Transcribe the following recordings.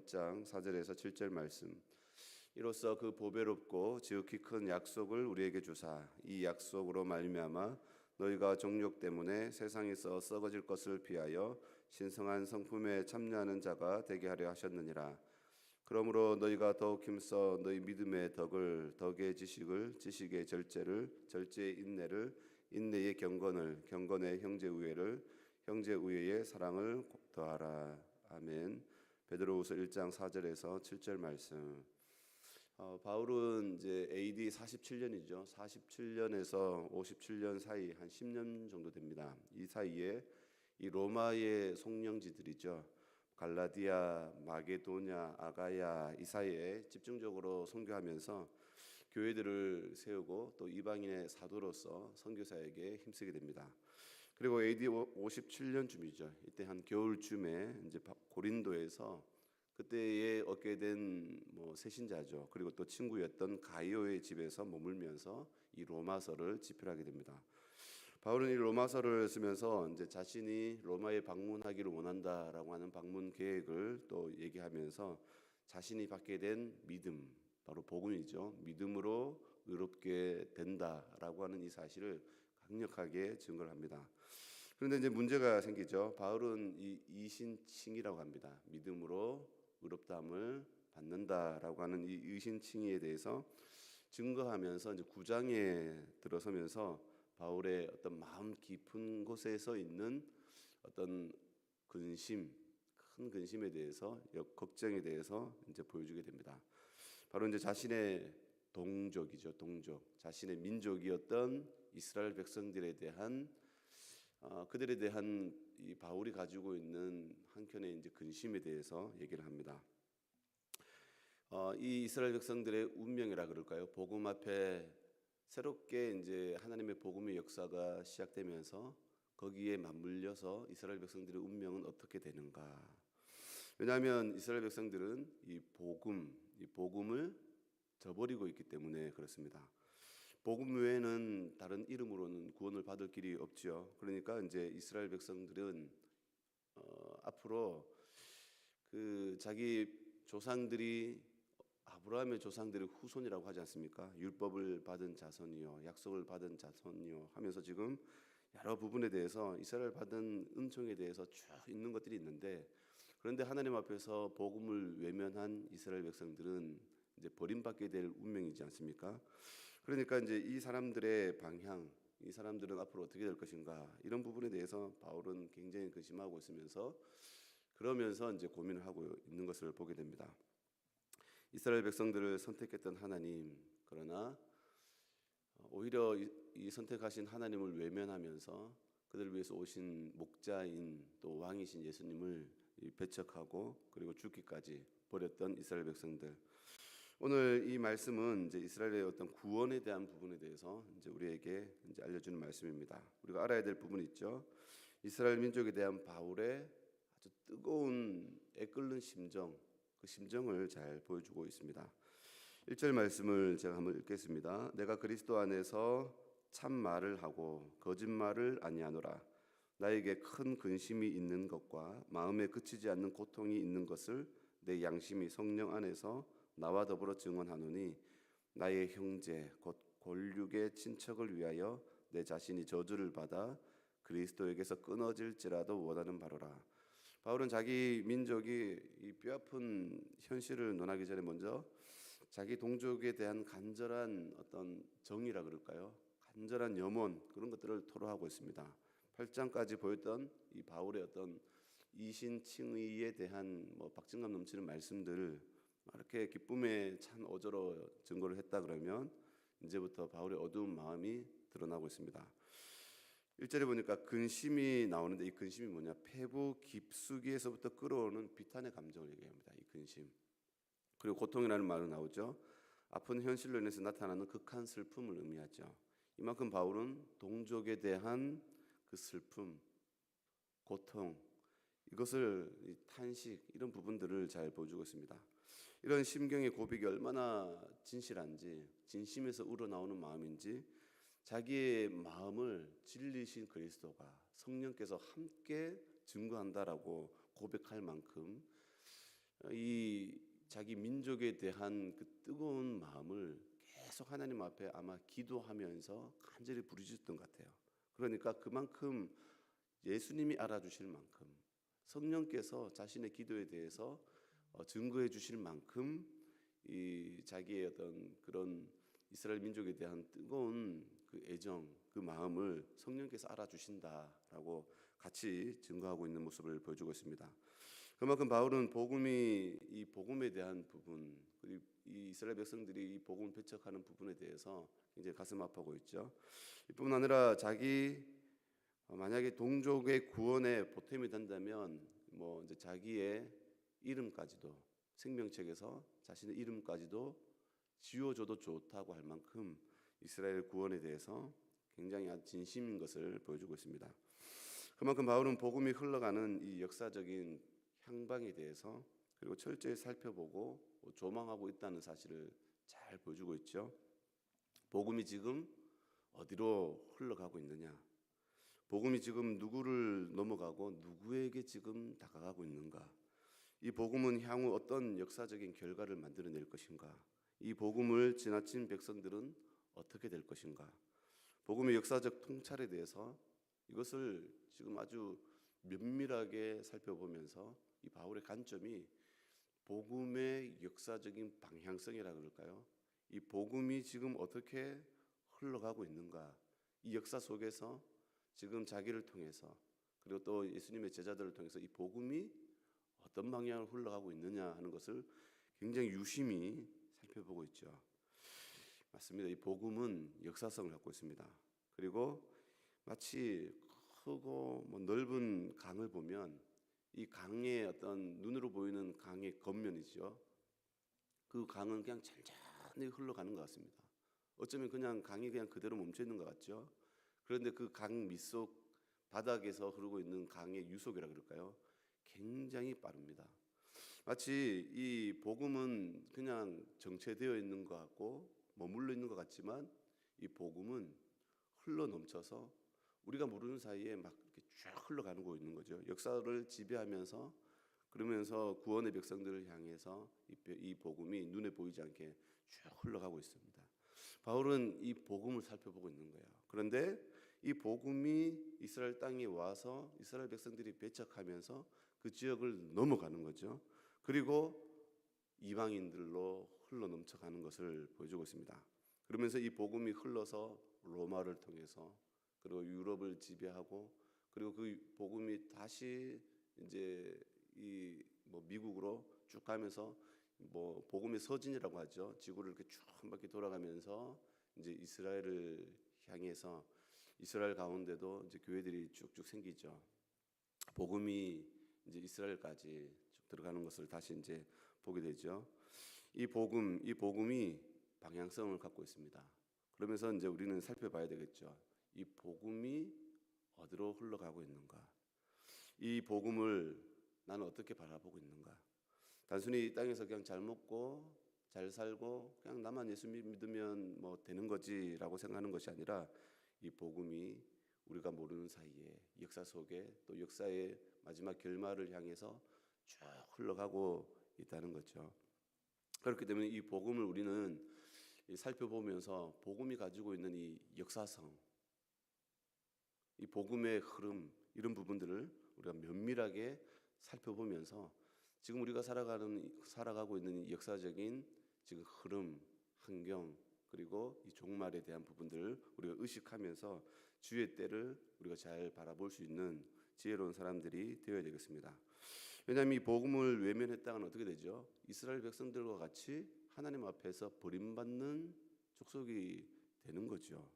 1장 4절에서 7절 말씀. 이로써 그 보배롭고 지극히 큰 약속을 우리에게 주사 이 약속으로 말미암아 너희가 정욕 때문에 세상에서 썩어질 것을 피하여 신성한 성품에 참여하는 자가 되게 하려 하셨느니라. 그러므로 너희가 더욱 힘써 너희 믿음의 덕을, 덕의 지식을, 지식의 절제를, 절제의 인내를, 인내의 경건을, 경건의 형제 우애를, 형제 우애의 사랑을 더하라. 아멘. 베드로후서 1장 4절에서 7절 말씀. 바울은 이제 AD 47년이죠. 47년에서 57년 사이 한 10년 정도 됩니다. 이 사이에 이 로마의 송영지들이죠. 갈라디아, 마게도냐, 아가야 이 사이에 집중적으로 선교하면서 교회들을 세우고 또 이방인의 사도로서 선교사에게 힘쓰게 됩니다. 그리고 AD 57년쯤이죠. 이때 한 겨울쯤에 이제 고린도에서 그때에 얻게 된 새신자죠. 그리고 또 친구였던 가이오의 집에서 머물면서 이 로마서를 집필하게 됩니다. 바울은 이 로마서를 쓰면서 이제 자신이 로마에 방문하기를 원한다라고 하는 방문 계획을 또 얘기하면서 자신이 받게 된 믿음, 바로 복음이죠. 믿음으로 의롭게 된다라고 하는 이 사실을 강력하게 증거를 합니다. 그런데 이제 문제가 생기죠. 바울은 이 이신칭이라고 합니다. 믿음으로 의롭다함을 받는다라고 하는 이 의신칭의에 대해서 증거하면서 이제 9장에 들어서면서 바울의 어떤 마음 깊은 곳에서 있는 어떤 근심, 큰 근심에 대해서, 걱정에 대해서 이제 보여주게 됩니다. 바로 이제 자신의 동족이죠, 동족, 자신의 민족이었던 이스라엘 백성들에 대한 그들에 대한 이 바울이 가지고 있는 한켠의 이제 근심에 대해서 얘기를 합니다. 이 이스라엘 백성들의 운명이라 그럴까요? 복음 앞에 새롭게 이제 하나님의 복음의 역사가 시작되면서 거기에 맞물려서 이스라엘 백성들의 운명은 어떻게 되는가? 왜냐하면 이스라엘 백성들은 이 복음을 저버리고 있기 때문에 그렇습니다. 복음 외에는 다른 이름으로는 구원을 받을 길이 없죠. 그러니까 이제 이스라엘 백성들은 앞으로 그 자기 조상들이 아브라함의 조상들의 후손이라고 하지 않습니까? 율법을 받은 자손이요, 약속을 받은 자손이요 하면서 지금 여러 부분에 대해서 이스라엘 받은 은총에 대해서 쭉 있는 것들이 있는데, 그런데 하나님 앞에서 복음을 외면한 이스라엘 백성들은 이제 버림받게 될 운명이지 않습니까? 그러니까 이제 이 사람들의 방향, 이 사람들은 앞으로 어떻게 될 것인가, 이런 부분에 대해서 바울은 굉장히 근심하고 있으면서 그러면서 이제 고민을 하고 있는 것을 보게 됩니다. 이스라엘 백성들을 선택했던 하나님, 그러나 오히려 이 선택하신 하나님을 외면하면서 그들을 위해서 오신 목자인 또 왕이신 예수님을 배척하고 그리고 죽기까지 버렸던 이스라엘 백성들. 오늘 이 말씀은 이제 이스라엘의 어떤 구원에 대한 부분에 대해서 이제 우리에게 이제 알려주는 말씀입니다. 우리가 알아야 될 부분이 있죠. 이스라엘 민족에 대한 바울의 아주 뜨거운 애끓는 심정, 그 심정을 잘 보여주고 있습니다. 1절 말씀을 제가 한번 읽겠습니다. 내가 그리스도 안에서 참 말을 하고 거짓말을 아니하노라. 나에게 큰 근심이 있는 것과 마음에 그치지 않는 고통이 있는 것을 내 양심이 성령 안에서 나와 더불어 증언하노니 나의 형제 곧 골육의 친척을 위하여 내 자신이 저주를 받아 그리스도에게서 끊어질지라도 원하는 바로라. 바울은 자기 민족이 이 뼈아픈 현실을 논하기 전에 먼저 자기 동족에 대한 간절한 어떤 정의라 그럴까요? 간절한 염원, 그런 것들을 토로하고 있습니다. 8장까지 보였던 이 바울의 어떤 이신칭의에 대한 박진감 넘치는 말씀들, 이렇게 기쁨에 찬 어조로 증거를 했다 그러면 이제부터 바울의 어두운 마음이 드러나고 있습니다. 1절에 보니까 근심이 나오는데, 이 근심이 뭐냐? 폐부 깊숙이에서부터 끌어오는 비탄의 감정을 얘기합니다. 이 근심. 그리고 고통이라는 말은 나오죠. 아픈 현실로 인해서 나타나는 극한 슬픔을 의미하죠. 이만큼 바울은 동족에 대한 그 슬픔, 고통, 이것을 탄식, 이런 부분들을 잘 보여주고 있습니다. 이런 심경의 고백이 얼마나 진실한지, 진심에서 우러나오는 마음인지, 자기의 마음을 진리신 그리스도가, 성령께서 함께 증거한다라고 고백할 만큼 이 자기 민족에 대한 그 뜨거운 마음을 계속 하나님 앞에 아마 기도하면서 간절히 부르짖었던 것 같아요. 그러니까 그만큼 예수님이 알아주실 만큼 성령께서 자신의 기도에 대해서 증거해 주실 만큼 이 자기의 어떤 그런 이스라엘 민족에 대한 뜨거운 그 애정, 그 마음을 성령께서 알아주신다라고 같이 증거하고 있는 모습을 보여주고 있습니다. 그만큼 바울은 이 복음에 대한 부분, 그리고 이 이스라엘 백성들이 이 복음을 배척하는 부분에 대해서 굉장히 가슴 아파하고 있죠. 이뿐만 아니라 자기 만약에 동족의 구원에 보탬이 된다면 뭐 이제 자기의 이름까지도 생명책에서 자신의 이름까지도 지워줘도 좋다고 할 만큼 이스라엘 구원에 대해서 굉장히 진심인 것을 보여주고 있습니다. 그만큼 바울은 복음이 흘러가는 이 역사적인 향방에 대해서 그리고 철저히 살펴보고 조망하고 있다는 사실을 잘 보여주고 있죠. 복음이 지금 어디로 흘러가고 있느냐? 복음이 지금 누구를 넘어가고 누구에게 지금 다가가고 있는가? 이 복음은 향후 어떤 역사적인 결과를 만들어낼 것인가? 이 복음을 지나친 백성들은 어떻게 될 것인가? 복음의 역사적 통찰에 대해서 이것을 지금 아주 면밀하게 살펴보면서 이 바울의 관점이 복음의 역사적인 방향성이라 그럴까요? 이 복음이 지금 어떻게 흘러가고 있는가? 이 역사 속에서 지금 자기를 통해서 그리고 또 예수님의 제자들을 통해서 이 복음이 어떤 방향으로 흘러가고 있느냐 하는 것을 굉장히 유심히 살펴보고 있죠. 맞습니다. 이 복음은 역사성을 갖고 있습니다. 그리고 마치 크고 넓은 강을 보면 이 강의 어떤 눈으로 보이는 강의 겉면이죠. 그 강은 그냥 잔잔히 흘러가는 것 같습니다. 어쩌면 그냥 강이 그냥 그대로 멈춰 있는 것 같죠. 그런데 그 강 밑속 바닥에서 흐르고 있는 강의 유속이라 그럴까요? 굉장히 빠릅니다. 마치 이 복음은 그냥 정체되어 있는 것 같고 머물러 있는 것 같지만 이 복음은 흘러 넘쳐서 우리가 모르는 사이에 막 이렇게 쭉 흘러가는 거 있는 거죠. 역사를 지배하면서 그러면서 구원의 백성들을 향해서 이 복음이 눈에 보이지 않게 쭉 흘러가고 있습니다. 바울은 이 복음을 살펴보고 있는 거예요. 그런데 이 복음이 이스라엘 땅에 와서 이스라엘 백성들이 배척하면서 그 지역을 넘어가는 거죠. 그리고 이방인들로 흘러 넘쳐가는 것을 보여주고 있습니다. 그러면서 이 복음이 흘러서 로마를 통해서 그리고 유럽을 지배하고 그리고 그 복음이 다시 이제 이 뭐 미국으로 쭉 가면서 뭐 복음의 서진이라고 하죠. 지구를 이렇게 쭉 한 바퀴 돌아가면서 이제 이스라엘을 향해서 이스라엘 가운데도 이제 교회들이 쭉쭉 생기죠. 복음이 이제 이스라엘까지 쭉 들어가는 것을 다시 이제 보게 되죠. 이 복음이 방향성을 갖고 있습니다. 그러면서 이제 우리는 살펴봐야 되겠죠. 이 복음이 어디로 흘러가고 있는가? 이 복음을 나는 어떻게 바라보고 있는가? 단순히 이 땅에서 그냥 잘 먹고 잘 살고 그냥 나만 예수 믿으면 뭐 되는 거지라고 생각하는 것이 아니라 이 복음이 우리가 모르는 사이에 역사 속에 또 역사의 마지막 결말을 향해서 쭉 흘러가고 있다는 거죠. 그렇기 때문에 이 복음을 우리는 살펴보면서 복음이 가지고 있는 이 역사성, 이 복음의 흐름 이런 부분들을 우리가 면밀하게 살펴보면서 지금 우리가 살아가고 있는 이 역사적인 지금 흐름, 환경 그리고 이 종말에 대한 부분들을 우리가 의식하면서 주의 때를 우리가 잘 바라볼 수 있는 지혜로운 사람들이 되어야 되겠습니다. 왜냐하면 이 복음을 외면했다가는 어떻게 되죠? 이스라엘 백성들과 같이 하나님 앞에서 버림받는 족속이 되는 거죠.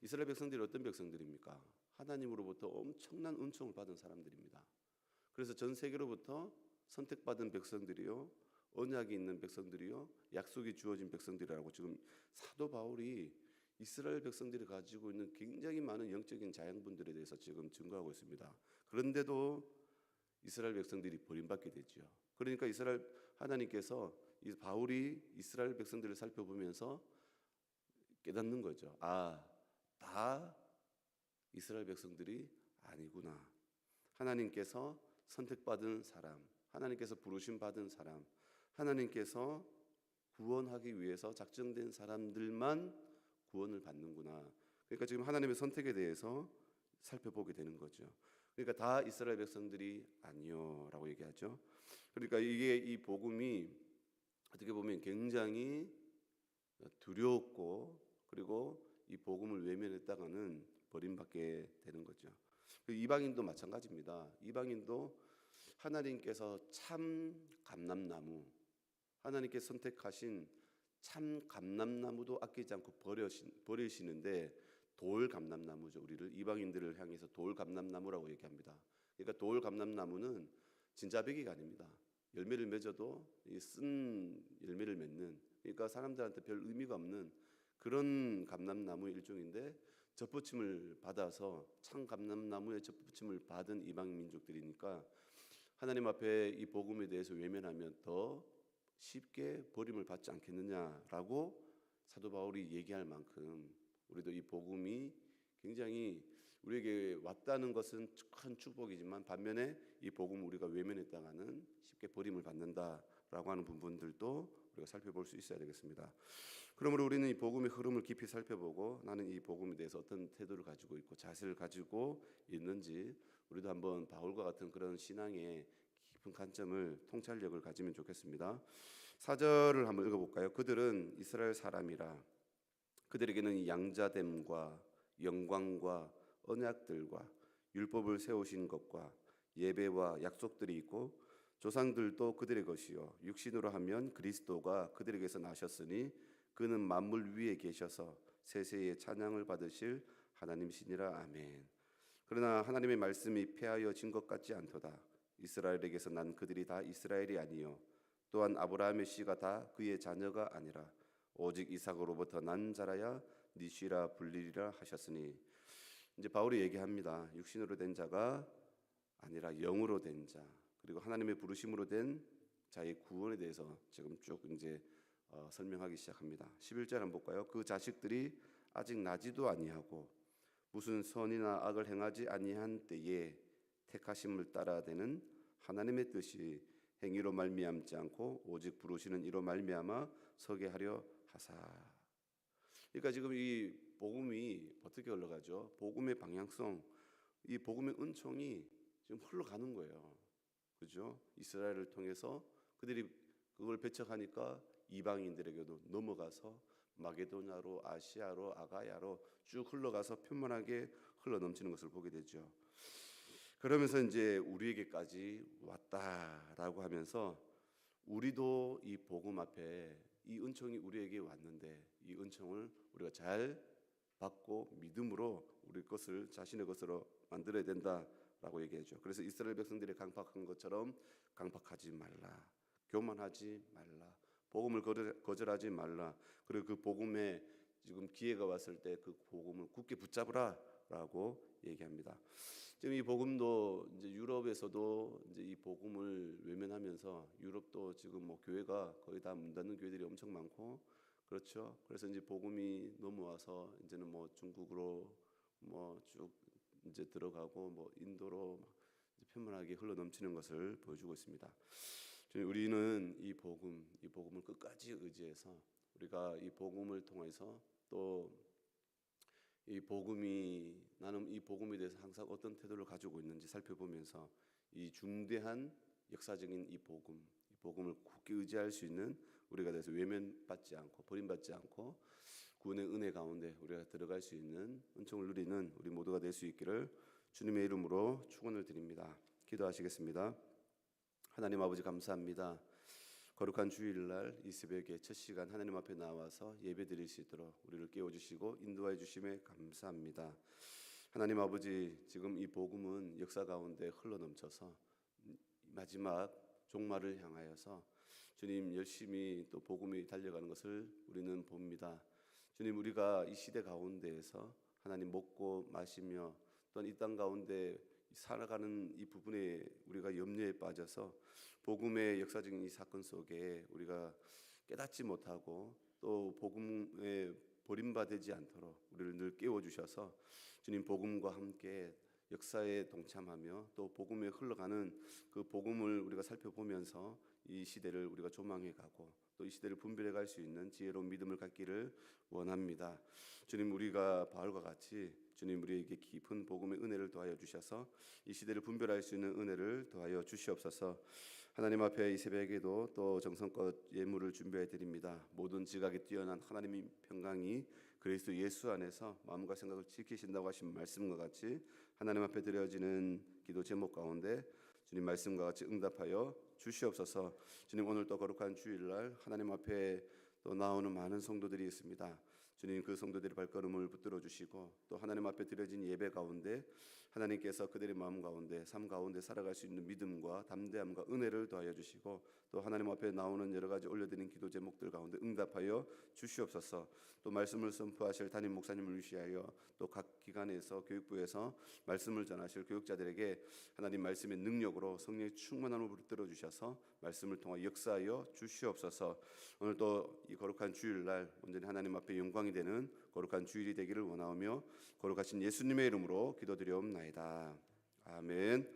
이스라엘 백성들이 어떤 백성들입니까? 하나님으로부터 엄청난 은총을 받은 사람들입니다. 그래서 전 세계로부터 선택받은 백성들이요, 언약이 있는 백성들이요, 약속이 주어진 백성들이라고 지금 사도 바울이 이스라엘 백성들이 가지고 있는 굉장히 많은 영적인 자양분들에 대해서 지금 증거하고 있습니다. 그런데도 이스라엘 백성들이 버림받게 되죠. 그러니까 하나님께서 이 바울이 이스라엘 백성들을 살펴보면서 깨닫는 거죠. 다 이스라엘 백성들이 아니구나. 하나님께서 선택받은 사람, 하나님께서 부르심 받은 사람, 하나님께서 구원하기 위해서 작정된 사람들만 구원을 받는구나. 그러니까 지금 하나님의 선택에 대해서 살펴보게 되는 거죠. 그러니까 다 이스라엘 백성들이 아니요라고 얘기하죠. 그러니까 이게 이 복음이 어떻게 보면 굉장히 두려웠고, 그리고 이 복음을 외면했다가는 버림받게 되는 거죠. 이방인도 마찬가지입니다. 이방인도 하나님께서 참 감람나무, 하나님께 선택하신 참 감람나무도 아끼지 않고 버리시는데, 돌 감람나무죠. 우리를, 이방인들을 향해서 돌 감람나무라고 얘기합니다. 그러니까 돌 감람나무는 진짜배기가 아닙니다. 열매를 맺어도 쓴 열매를 맺는, 그러니까 사람들한테 별 의미가 없는 그런 감람나무의 일종인데, 접붙임을 받아서 참 감람나무의 접붙임을 받은 이방 민족들이니까 하나님 앞에 이 복음에 대해서 외면하면 더 쉽게 버림을 받지 않겠느냐라고 사도 바울이 얘기할 만큼, 우리도 이 복음이 굉장히 우리에게 왔다는 것은 큰 축복이지만, 반면에 이 복음을 우리가 외면했다가는 쉽게 버림을 받는다라고 하는 부분들도 우리가 살펴볼 수 있어야 되겠습니다. 그러므로 우리는 이 복음의 흐름을 깊이 살펴보고, 나는 이 복음에 대해서 어떤 태도를 가지고 있고 자세를 가지고 있는지, 우리도 한번 바울과 같은 그런 신앙의 깊은 관점을, 통찰력을 가지면 좋겠습니다. 4절을 한번 읽어볼까요? 그들은 이스라엘 사람이라 그들에게는 양자됨과 영광과 언약들과 율법을 세우신 것과 예배와 약속들이 있고, 조상들도 그들의 것이요 육신으로 하면 그리스도가 그들에게서 나셨으니 그는 만물 위에 계셔서 세세의 찬양을 받으실 하나님이시니라. 아멘. 그러나 하나님의 말씀이 폐하여진 것 같지 않도다. 이스라엘에게서 난 그들이 다 이스라엘이 아니요 또한 아브라함의 씨가 다 그의 자녀가 아니라 오직 이삭으로부터 난 자라야 네 씨라 불리리라 하셨으니, 이제 바울이 얘기합니다. 육신으로 된 자가 아니라 영으로 된 자, 그리고 하나님의 부르심으로 된 자의 구원에 대해서 지금 쭉 이제 설명하기 시작합니다. 11절 한번 볼까요? 그 자식들이 아직 나지도 아니하고 무슨 선이나 악을 행하지 아니한 때에 택하심을 따라되는 하나님의 뜻이 행위로 말미암지 않고 오직 부르시는 이로 말미암아 서게 하려 하사. 그러니까 지금 이 복음이 어떻게 흘러가죠? 복음의 방향성, 이 복음의 은총이 지금 흘러가는 거예요. 그죠? 이스라엘을 통해서 그들이 그걸 배척하니까 이방인들에게도 넘어가서 마게도냐로, 아시아로, 아가야로 쭉 흘러가서 편만하게 흘러넘치는 것을 보게 되죠. 그러면서 이제 우리에게까지 왔다라고 하면서, 우리도 이 복음 앞에 이 은총이 우리에게 왔는데 이 은총을 우리가 잘 받고 믿음으로 우리 것을 자신의 것으로 만들어야 된다라고 얘기하죠. 그래서 이스라엘 백성들이 강팍한 것처럼 강팍하지 말라, 교만하지 말라, 복음을 거절하지 말라. 그리고 그 복음에 지금 기회가 왔을 때 그 복음을 굳게 붙잡으라라고 얘기합니다. 지금 이 복음도 이제 유럽에서도 이제 이 복음을 외면하면서, 유럽도 지금 뭐 교회가 거의 다 문 닫는 교회들이 엄청 많고, 그렇죠. 그래서 이제 복음이 넘어와서 이제는 뭐 중국으로 뭐 쭉 이제 들어가고 뭐 인도로 이제 편만하게 흘러넘치는 것을 보여주고 있습니다. 우리는 이 복음을 끝까지 의지해서, 우리가 이 복음을 통해서 또 이 복음이, 나는 이 복음에 대해서 항상 어떤 태도를 가지고 있는지 살펴보면서, 이 중대한 역사적인 이 복음을 굳게 의지할 수 있는 우리가 돼서 외면받지 않고 버림받지 않고 구원의 은혜 가운데 우리가 들어갈 수 있는 은총을 누리는 우리 모두가 될 수 있기를 주님의 이름으로 축원을 드립니다. 기도하시겠습니다. 하나님 아버지, 감사합니다. 거룩한 주일날 이 새벽에 첫 시간 하나님 앞에 나와서 예배 드릴 수 있도록 우리를 깨워주시고 인도해 주심에 감사합니다. 하나님 아버지, 지금 이 복음은 역사 가운데 흘러넘쳐서 마지막 종말을 향하여서 주님 열심히 또 복음이 달려가는 것을 우리는 봅니다. 주님, 우리가 이 시대 가운데에서 하나님 먹고 마시며 또한 이 땅 가운데 살아가는 이 부분에 우리가 염려에 빠져서 복음의 역사적인 이 사건 속에 우리가 깨닫지 못하고 또 복음에 버림받지 않도록 우리를 늘 깨워주셔서 주님 복음과 함께 역사에 동참하며 또 복음에 흘러가는 그 복음을 우리가 살펴보면서 이 시대를 우리가 조망해 가고 또 이 시대를 분별해 갈 수 있는 지혜로운 믿음을 갖기를 원합니다. 주님, 우리가 바울과 같이 주님 우리에게 깊은 복음의 은혜를 더하여 주셔서 이 시대를 분별할 수 있는 은혜를 더하여 주시옵소서. 하나님 앞에 이 새벽에도 또 정성껏 예물을 준비해 드립니다. 모든 지각에 뛰어난 하나님의 평강이 그리스도 예수 안에서 마음과 생각을 지키신다고 하신 말씀과 같이 하나님 앞에 드려지는 기도 제목 가운데 주님 말씀과 같이 응답하여 주시옵소서. 주님, 오늘 또 거룩한 주일날 하나님 앞에 또 나오는 많은 성도들이 있습니다. 주님, 그 성도들의 발걸음을 붙들어 주시고 또 하나님 앞에 드려진 예배 가운데 하나님께서 그들의 마음 가운데 삶 가운데 살아갈 수 있는 믿음과 담대함과 은혜를 더하여 주시고 또 하나님 앞에 나오는 여러 가지 올려드린 기도 제목들 가운데 응답하여 주시옵소서. 또 말씀을 선포하실 담임 목사님을 위시하여 또 각 기관에서 교육부에서 말씀을 전하실 교육자들에게 하나님 말씀의 능력으로 성령의 충만함을 붙들어 주셔서 말씀을 통해 역사하여 주시옵소서. 오늘 또 이 거룩한 주일날 온전히 하나님 앞에 영광이 되는 거룩한 주일이 되기를 원하오며 거룩하신 예수님의 이름으로 기도드리옵나이다. 아멘.